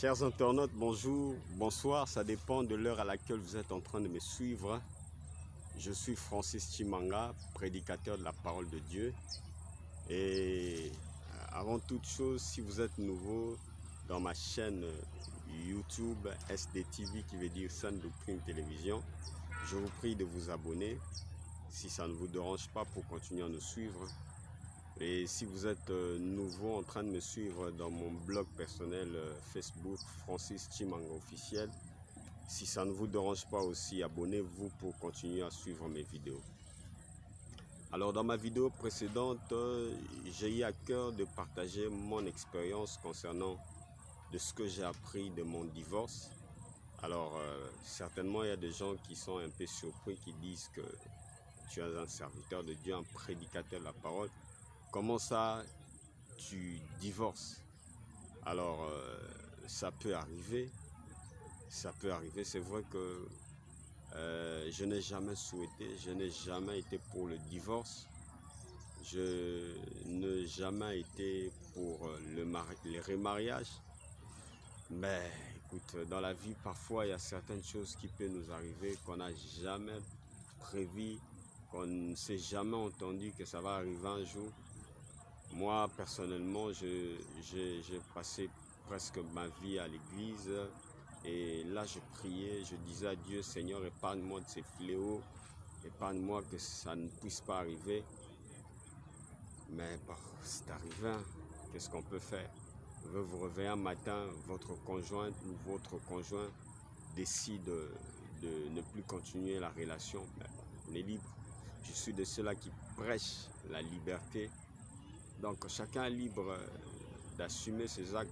Chers internautes, bonjour, bonsoir, ça dépend de l'heure à laquelle vous êtes en train de me suivre. Je suis Francis Chimanga, prédicateur de la parole de Dieu. Et avant toute chose, si vous êtes nouveau dans ma chaîne YouTube SDTV, qui veut dire Sainte Doctrine Télévision, je vous prie de vous abonner si ça ne vous dérange pas pour continuer à nous suivre. Et si vous êtes nouveau en train de me suivre dans mon blog personnel Facebook Francis Chimanga officiel, si ça ne vous dérange pas aussi, abonnez-vous pour continuer à suivre mes vidéos. Alors dans ma vidéo précédente, j'ai eu à cœur de partager mon expérience concernant de ce que j'ai appris de mon divorce. Alors certainement il y a des gens qui sont un peu surpris, qui disent que tu es un serviteur de Dieu, un prédicateur de la parole. Comment ça, tu divorces? Alors, ça peut arriver. C'est vrai que je n'ai jamais souhaité, je n'ai jamais été pour le divorce. Je n'ai jamais été pour le remariage. Mais écoute, dans la vie, parfois, il y a certaines choses qui peuvent nous arriver qu'on n'a jamais prévues, qu'on ne s'est jamais entendu que ça va arriver un jour. Moi, personnellement, j'ai passé presque ma vie à l'église et là, je priais, je disais à Dieu, Seigneur, épargne-moi de ces fléaux, épargne-moi que ça ne puisse pas arriver. Mais bon, c'est arrivé, hein. Qu'est-ce qu'on peut faire? Vous vous réveillez un matin, votre conjointe ou votre conjoint décide de ne plus continuer la relation. Mais bon, on est libre. Je suis de ceux-là qui prêchent la liberté. Donc chacun est libre d'assumer ses actes.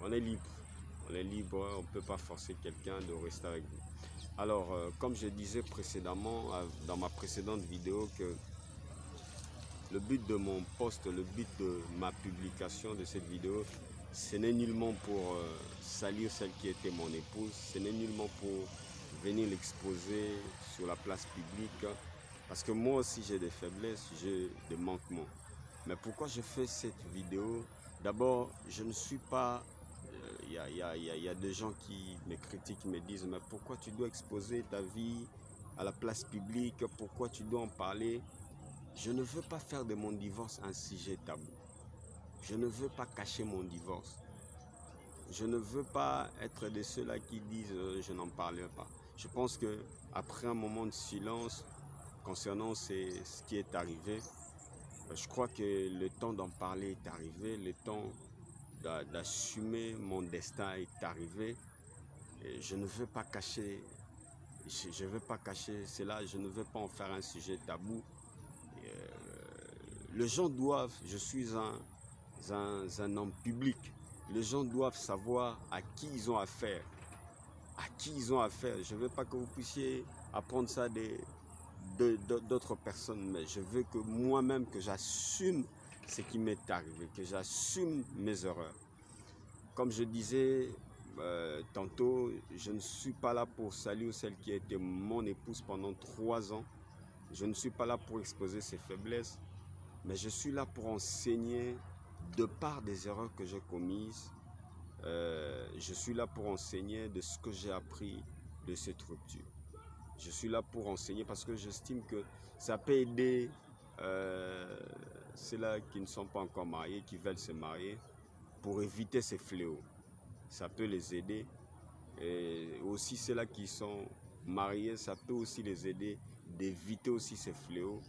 On est libre. On est libre, on ne peut pas forcer quelqu'un de rester avec vous. Alors, comme je disais précédemment, dans ma précédente vidéo, que le but de mon post, le but de ma publication de cette vidéo, ce n'est nullement pour salir celle qui était mon épouse, ce n'est nullement pour venir l'exposer sur la place publique. Parce que moi aussi j'ai des faiblesses, j'ai des manquements. Mais pourquoi je fais cette vidéo? D'abord, je ne suis pas... Il y a des gens qui me critiquent, me disent, mais pourquoi tu dois exposer ta vie à la place publique? Pourquoi tu dois en parler? Je ne veux pas faire de mon divorce un sujet tabou. Je ne veux pas cacher mon divorce. Je ne veux pas être de ceux-là qui disent je n'en parlerai pas. Je pense que après un moment de silence concernant ce qui est arrivé, je crois que le temps d'en parler est arrivé, le temps d'assumer mon destin est arrivé. Et je ne veux pas cacher, je veux pas cacher cela, je ne veux pas en faire un sujet tabou. Les gens doivent, je suis un homme public, les gens doivent savoir à qui ils ont affaire. À qui ils ont affaire. Je ne veux pas que vous puissiez apprendre ça d'autres personnes, mais je veux que moi-même, que j'assume ce qui m'est arrivé, que j'assume mes erreurs. Comme je disais tantôt, je ne suis pas là pour saluer celle qui a été mon épouse pendant 3 ans. Je ne suis pas là pour exposer ses faiblesses, mais je suis là pour enseigner de par des erreurs que j'ai commises. Je suis là pour enseigner de ce que j'ai appris de cette rupture. Je suis là pour enseigner parce que j'estime que ça peut aider ceux-là qui ne sont pas encore mariés, qui veulent se marier, pour éviter ces fléaux. Ça peut les aider. Et aussi ceux-là qui sont mariés, ça peut aussi les aider d'éviter aussi ces fléaux.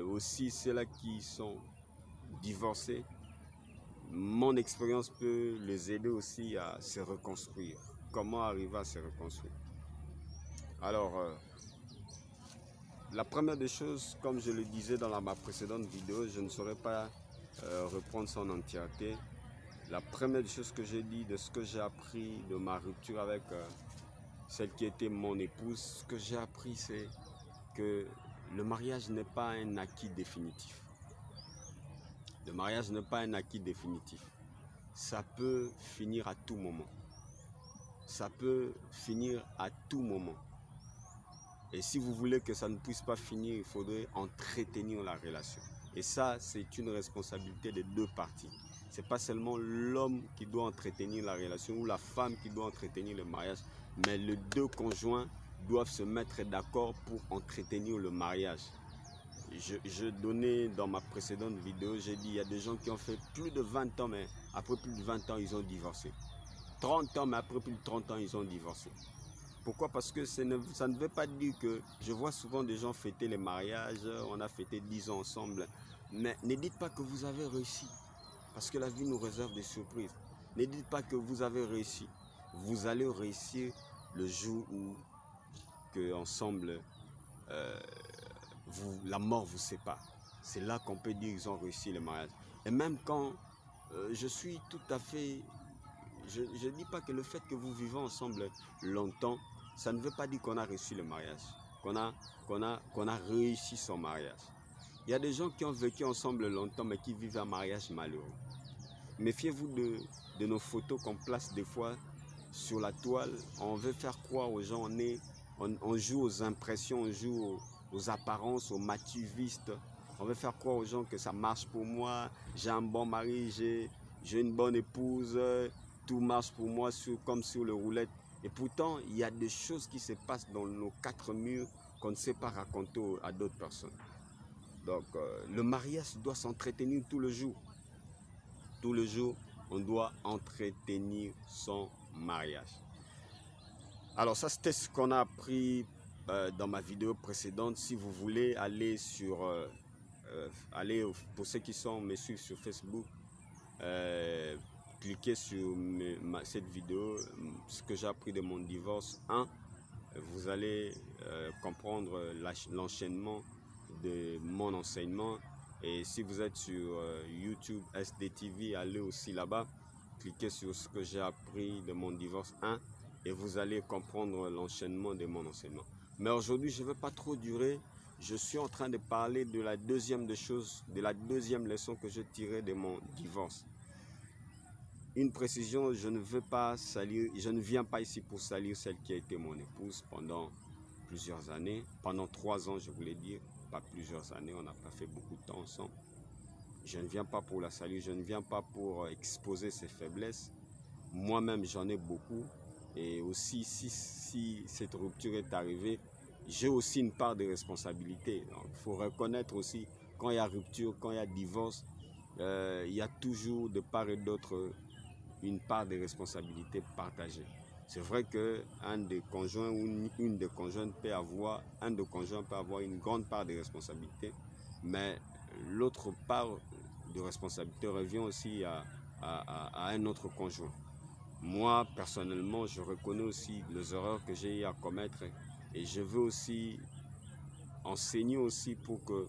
Aussi ceux-là qui sont divorcés, mon expérience peut les aider aussi à se reconstruire. Comment arriver à se reconstruire? Alors, la première des choses, comme je le disais dans ma précédente vidéo, je ne saurais pas reprendre son entièreté. La première des choses que j'ai dit, de ce que j'ai appris de ma rupture avec celle qui était mon épouse, ce que j'ai appris, c'est que le mariage n'est pas un acquis définitif. Le mariage n'est pas un acquis définitif. Ça peut finir à tout moment. Ça peut finir à tout moment. Et si vous voulez que ça ne puisse pas finir, il faudrait entretenir la relation. Et ça, c'est une responsabilité des deux parties. C'est pas seulement l'homme qui doit entretenir la relation ou la femme qui doit entretenir le mariage, mais les deux conjoints doivent se mettre d'accord pour entretenir le mariage. Je donnais dans ma précédente vidéo, j'ai dit il y a des gens qui ont fait plus de 20 ans, mais après plus de 20 ans, ils ont divorcé. 30 ans, mais après plus de 30 ans, ils ont divorcé. Pourquoi? Parce que ça ne veut pas dire que... Je vois souvent des gens fêter les mariages, on a fêté 10 ans ensemble, mais ne dites pas que vous avez réussi, parce que la vie nous réserve des surprises. Ne dites pas que vous avez réussi. Vous allez réussir le jour où que ensemble la mort vous sépare. C'est là qu'on peut dire qu'ils ont réussi le mariage. Et même quand je suis tout à fait... Je ne dis pas que le fait que vous vivez ensemble longtemps, ça ne veut pas dire qu'on a réussi le mariage, qu'on a réussi son mariage. Il y a des gens qui ont vécu ensemble longtemps, mais qui vivent un mariage malheureux. Méfiez-vous de nos photos qu'on place des fois sur la toile. On veut faire croire aux gens, on joue aux impressions, on joue aux apparences, aux matuvistes. On veut faire croire aux gens que ça marche pour moi, j'ai un bon mari, j'ai une bonne épouse, tout marche pour moi comme sur le roulette. Et pourtant, il y a des choses qui se passent dans nos quatre murs qu'on ne sait pas raconter à d'autres personnes. Donc, le mariage doit s'entretenir tout le jour. Tout le jour, on doit entretenir son mariage. Alors, ça, c'était ce qu'on a appris dans ma vidéo précédente. Si vous voulez aller sur... pour ceux qui me suivent sur Facebook, cliquez sur cette vidéo, ce que j'ai appris de mon divorce 1. Vous allez comprendre l'enchaînement de mon enseignement. Et si vous êtes sur YouTube SDTV, allez aussi là-bas, cliquez sur ce que j'ai appris de mon divorce 1 et vous allez comprendre l'enchaînement de mon enseignement. Mais aujourd'hui, je ne veux pas trop durer. Je suis en train de parler de la deuxième des choses, de la deuxième leçon que je tirais de mon divorce. Une précision, je ne viens pas ici pour salir celle qui a été mon épouse pendant plusieurs années, pendant 3 ans je voulais dire, pas plusieurs années, on n'a pas fait beaucoup de temps ensemble. Je ne viens pas pour la salir, je ne viens pas pour exposer ses faiblesses. Moi-même j'en ai beaucoup et aussi si cette rupture est arrivée, j'ai aussi une part de responsabilité. Il faut reconnaître aussi quand il y a rupture, quand il y a divorce, il y a toujours de part et d'autre une part de responsabilité partagée. C'est vrai qu'un des conjoints ou une des conjointes peut avoir, une grande part de responsabilité, mais l'autre part de responsabilité revient aussi à un autre conjoint. Moi, personnellement, je reconnais aussi les erreurs que j'ai eu à commettre et je veux aussi enseigner aussi pour que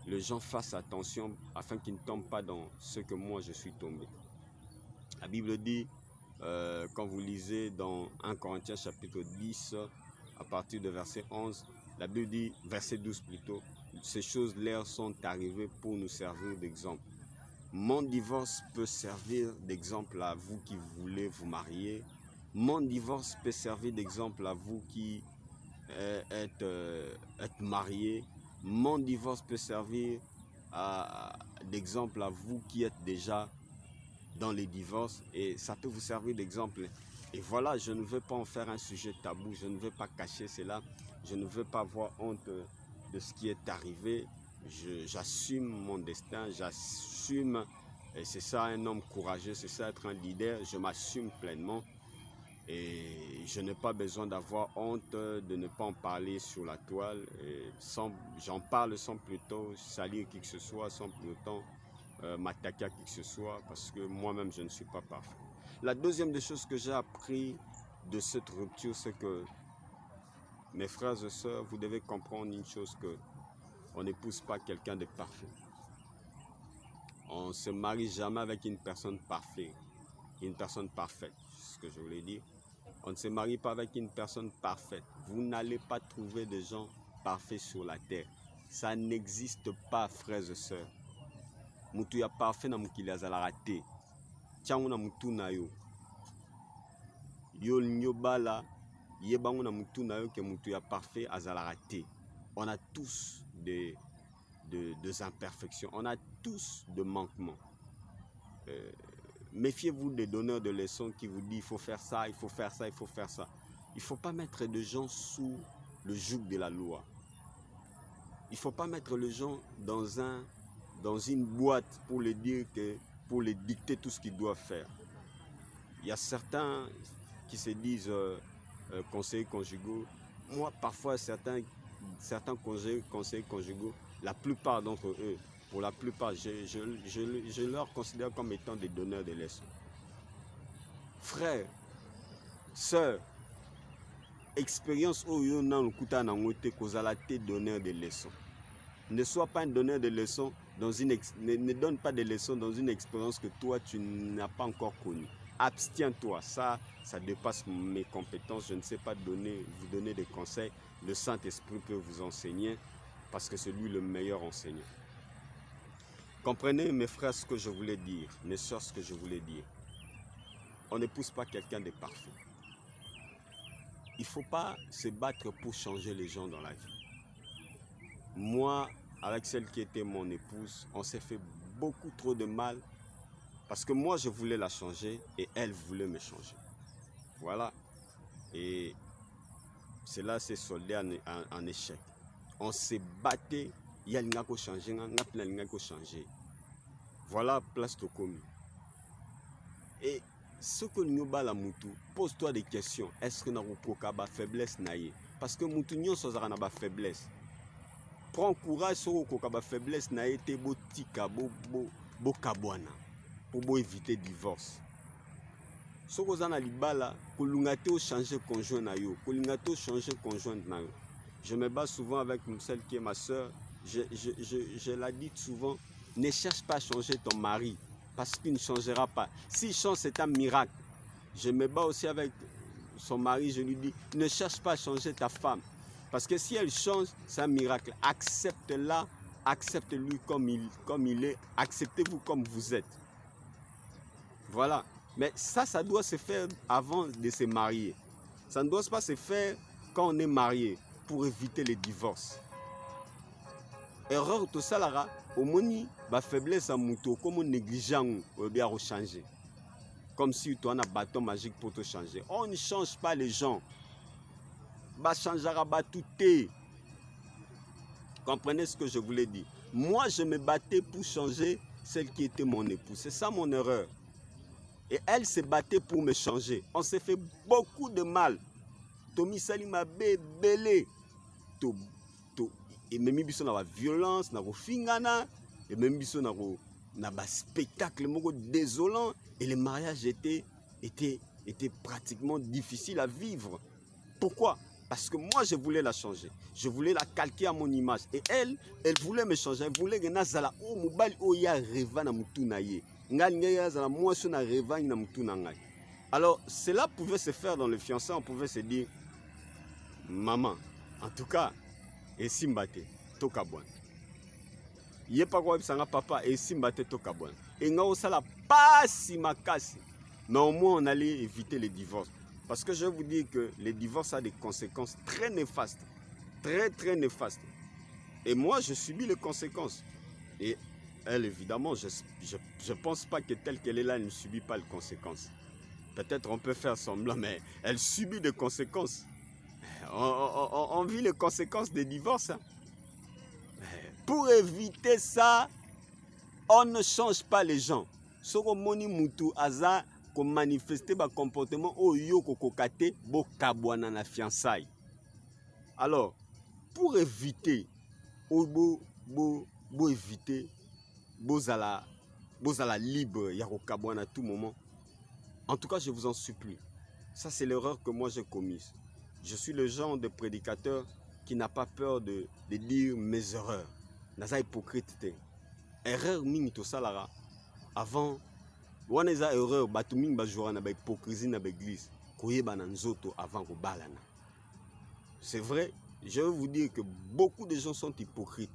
les gens fassent attention afin qu'ils ne tombent pas dans ce que moi je suis tombé. La Bible dit, quand vous lisez dans 1 Corinthiens chapitre 10, à partir de verset 11, la Bible dit, verset 12 plutôt, ces choses-là sont arrivées pour nous servir d'exemple. Mon divorce peut servir d'exemple à vous qui voulez vous marier. Mon divorce peut servir d'exemple à vous qui êtes mariés. Mon divorce peut servir d'exemple à vous qui êtes déjà dans les divorces et ça peut vous servir d'exemple. Et voilà, je ne veux pas en faire un sujet tabou, je ne veux pas cacher cela, je ne veux pas avoir honte de ce qui est arrivé. J'assume mon destin, j'assume, et c'est ça un homme courageux, c'est ça être un leader, je m'assume pleinement et je n'ai pas besoin d'avoir honte de ne pas en parler sur la toile. J'en parle sans plutôt salir qui que ce soit, sans plutôt m'attaquer à qui que ce soit, parce que moi-même je ne suis pas parfait. La deuxième des choses que j'ai appris de cette rupture, c'est que mes frères et sœurs, vous devez comprendre une chose, que on n'épouse pas quelqu'un de parfait. On ne se marie jamais avec une personne parfaite, c'est ce que je voulais dire. On ne se marie pas avec une personne parfaite. Vous n'allez pas trouver de gens parfaits sur la terre. Ça n'existe pas, frères et sœurs. Mutu ya parfait na mukili azalaka te. Tiango na mutu na yo. Yo nyobala yebango na mutu na yo ke mutu ya parfait azalaka te. On a tous des imperfections. On a tous des manquements. méfiez-vous des donneurs de leçons qui vous disent il faut faire ça, il faut faire ça, il faut faire ça. Il ne faut pas mettre des gens sous le joug de la loi. Il ne faut pas mettre les gens dans une boîte pour les dire pour les dicter tout ce qu'ils doivent faire. Il y a certains qui se disent conseillers conjugaux. Moi, parfois, certains conseillers conjugaux, la plupart d'entre eux, pour la plupart, je leur considère comme étant des donneurs de leçons. Frères, sœurs, expérience où yon nan kuta na ngote kozala te donneur de leçons. Ne sois pas un donneur de leçons ne donne pas de leçons dans une expérience que toi tu n'as pas encore connue. Abstiens-toi, ça dépasse mes compétences. Je ne sais pas vous donner des conseils. Le Saint-Esprit peut vous enseigner parce que c'est lui le meilleur enseignant. Comprenez mes frères ce que je voulais dire, mes soeurs ce que je voulais dire. On n'épouse pas quelqu'un de parfait. Il ne faut pas se battre pour changer les gens dans la vie. Moi, avec celle qui était mon épouse, on s'est fait beaucoup trop de mal parce que moi, je voulais la changer et elle voulait me changer. Voilà. Et cela s'est soldé en échec. On s'est battu, il y a l'ingako changer, il y a l'ingako changer. Voilà, place de commun. Et ce que nous avons mutu, pose-toi des questions. Est-ce que nous avons une faiblesse? Parce que nous avons une faiblesse. Prends courage sur une faiblesse naïe, bo kabwana pour éviter le divorce. Si vous avez libala, vous changer conjoint na yo, vous changer conjoint na yo. Je me bats souvent avec celle qui est ma soeur. Je la dis souvent, ne cherche pas à changer ton mari parce qu'il ne changera pas. S'il change, c'est un miracle. Je me bats aussi avec son mari, je lui dis, ne cherche pas à changer ta femme. Parce que si elle change, c'est un miracle. Accepte-la, accepte-lui comme il est, acceptez-vous comme vous êtes. Voilà. Mais ça doit se faire avant de se marier. Ça ne doit pas se faire quand on est marié pour éviter les divorces. Erreur tout ça là, au moni, ba faiblesse à mouto, comme on négligent, on bien changer. Comme si tu as un bâton magique pour te changer. On ne change pas les gens. Ba changera ba tout est. Comprenez ce que je voulais dire. Moi, je me battais pour changer celle qui était mon épouse. C'est ça mon erreur. Et elle se battait pour me changer. On s'est fait beaucoup de mal. Tomi Salima belé. Et même si on a la violence, on a la fingana, et même si on a un spectacle désolant, et le mariage était pratiquement difficile à vivre. Pourquoi? Parce que moi, je voulais la changer. Je voulais la calquer à mon image. Et elle voulait me changer. Elle voulait que nazala o mobile o ya reva na mutu na ye. Alors, cela pouvait se faire dans le fiançailles. On pouvait se dire, maman, en tout cas, et simbate tokabwan. Yé pas quoi sanga papa et simbate tokabwan. Et nga ça la passe makasi. Mais au moins on allait éviter les divorces. Parce que je vais vous dire que les divorces ont des conséquences très néfastes. Très très néfastes. Et moi je subis les conséquences. Et elle évidemment, je ne pense pas que telle qu'elle est là, elle ne subit pas les conséquences. Peut-être on peut faire semblant, mais elle subit des conséquences. On vit les conséquences des divorces. Hein. Pour éviter ça, on ne change pas les gens. Ce que moni mutu aza ko manifester ba comportement o yo ko kokate bo kabwana na fiançailles. Alors, pour éviter bo éviter bozala libre ya ko kabwana à tout moment. En tout cas, je vous en supplie. Ça c'est l'erreur que moi j'ai commise. Je suis le genre de prédicateur qui n'a pas peur de dire mes erreurs. Naza hypocrite. Erreur mingi to salara. Avant, waneza erreur batu mingi ba jouera na ba hypocrisie na ba église. Koyeba na nzoto avant ko balana. C'est vrai, je veux vous dire que beaucoup de gens sont hypocrites.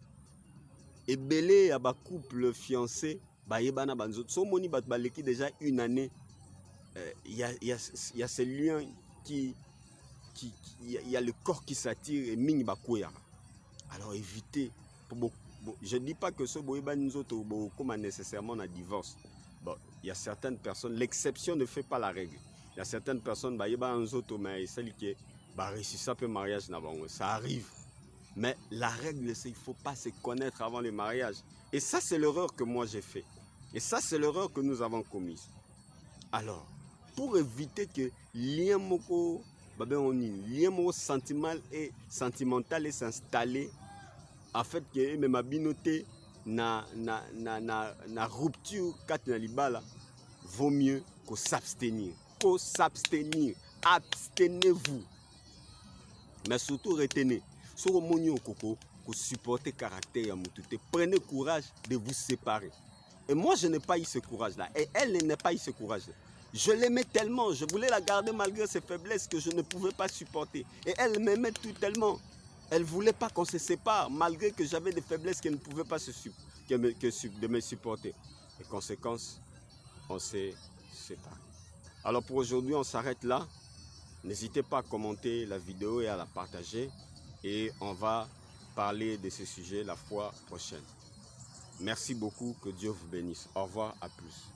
Et belé à ba couple fiancé, ba yebana ba nzoto. So moni bat baleki déjà une année. Il y a ces liens il y a le corps qui s'attire et mingi bakoya. Alors évitez. Je ne dis pas que ce boyeba nous autres comme nécessairement un divorce. Bon, il y a certaines personnes, l'exception ne fait pas la règle. Il y a certaines personnes, bah, il y a un autre, mais celle qui est, bah, réussi ça peut mariage, ça arrive. Mais la règle, c'est qu'il ne faut pas se connaître avant le mariage. Et ça, c'est l'erreur que moi j'ai fait. Et ça, c'est l'erreur que nous avons commise. Alors, pour éviter que lien sentimental et s'installer, en fait, que même ma binoté na rupture quand na libala, vaut mieux que s'abstenir. Abstenez-vous. Mais surtout retenez, sur le moni au coco, que supporter caractère à Moutouté, prenez courage de vous séparer. Et moi, je n'ai pas eu ce courage-là. Et elle n'a pas eu ce courage-là. Je l'aimais tellement, je voulais la garder malgré ses faiblesses que je ne pouvais pas supporter. Et elle m'aimait tout tellement. Elle ne voulait pas qu'on se sépare, malgré que j'avais des faiblesses qu'elle ne pouvait pas de me supporter. Et conséquence, on s'est séparés. Alors pour aujourd'hui, on s'arrête là. N'hésitez pas à commenter la vidéo et à la partager. Et on va parler de ce sujet la fois prochaine. Merci beaucoup, que Dieu vous bénisse. Au revoir, à plus.